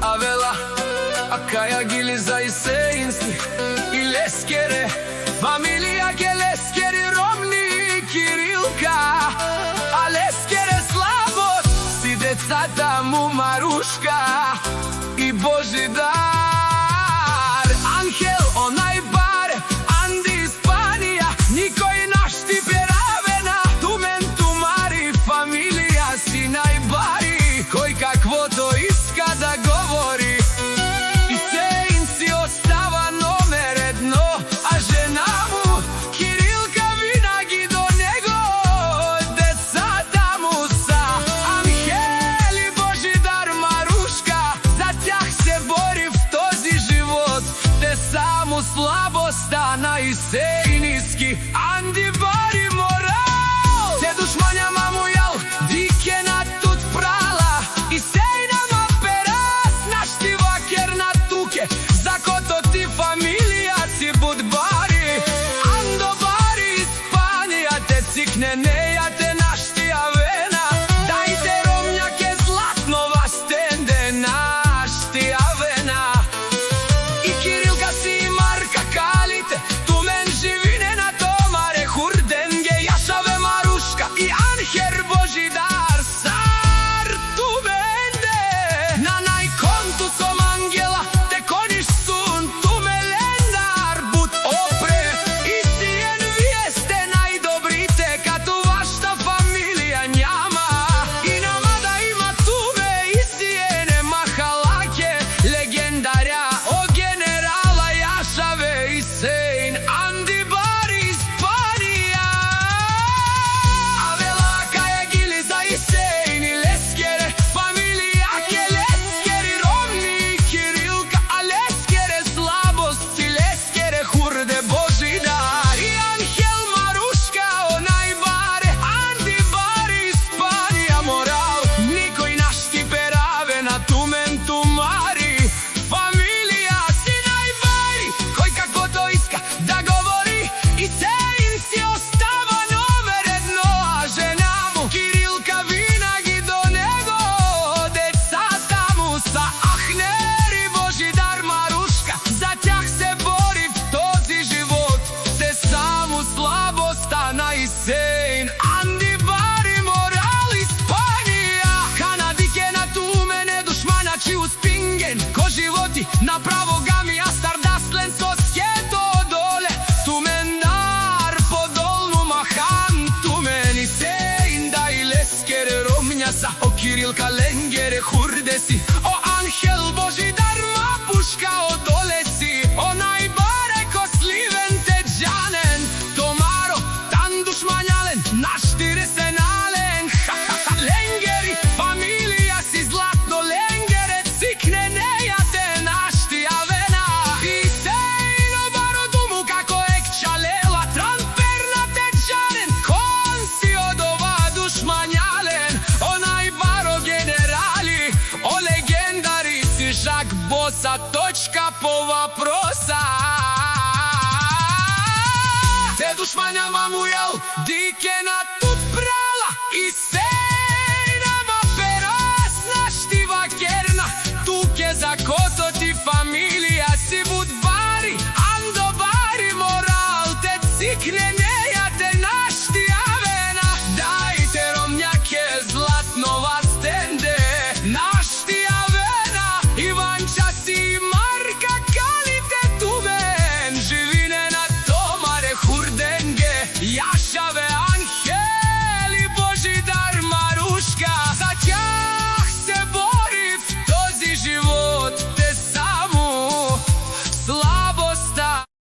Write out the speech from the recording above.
Avela, Akaya Giliza Iseinski, Ileskere, familia Geleskeri, Romni, Kirilka, Aleskere Slavot, si decata mu Maruška i Božidar, Angel, onaj bar, Andi Ispanija, Nikoj naš ti peravena, Tumen Tumari, familija si najbari, koji kakvo to iska da govori. I Sein si ostava nomer jedno, a žena mu Kirilka Vinagi do njego, decata mu sa Angel i Božidar Maruška, za tjah se bori v tozi život, te samu slabostana i Seinijski Andi bari moral, te dušmanja mamu jel dike na tut prala, i Seina ma peras našti vaker na tuke, za koto ti familija si bud bari, Ando bari Ispanija te cikne neja te našti avena, dajte romnjake zlatnova stende našti avena. I Kirilka si Marka kalite, Tumen živine na tomare hurdenge, Jašave Maruška i Anher Božidar sar Tumende. Na najkontu som Angela, te koniš sun Tumelendar, bud opre i sijen vijeste najdobrite, kad u vašta familija njama, i nama da ima tume i sijene mahalake, legendarja o generala Jašave i Sein Andi bari Ispanija. Avela, Akaya Giliza i Sein i Leskere, familija Leskeri, Romni, Kirilka, a Leskere slabost si Leskere hurde Božidar, i Angel Maruška onaj bare, Andi bari Ispanija moral, Nikoj naš ti perave na Tumen Tumari, familija si najbari, koji kako to iska da govori. I Sein si ostava nomer jedno, a žena mu Kirilka Vinagi do njego, decata mu sa Ahner i Božidar Maruška, za tjah se bori v tozi život, te samu slabostana i Sein Andi bari moral Ispanija. Kanadike na Tumene dušmana či uspingen, ko životi na pravogami, a stardaslen so sjeto dole, Tumendar po dolnu mahan, Tumen i Sein da i Leskere romnja sa, o Kirilka Lengere hurde si, o Angel Božidar Mapuška o dole si, o najbare ko sliven te džanen, Tomaro tan dušmanjalen, naš ti resenalen, Lengeri, familija si zlatno Lengere, cikne neja te naš ti avena. I Seino baro dumu kako ek čalela, transfer na te džanen, kon si od ova dušmanjalen, onaj baro generali, o legendari si Žak Bosa, točka po vaprosa. Te dušmanja mamu jel dike na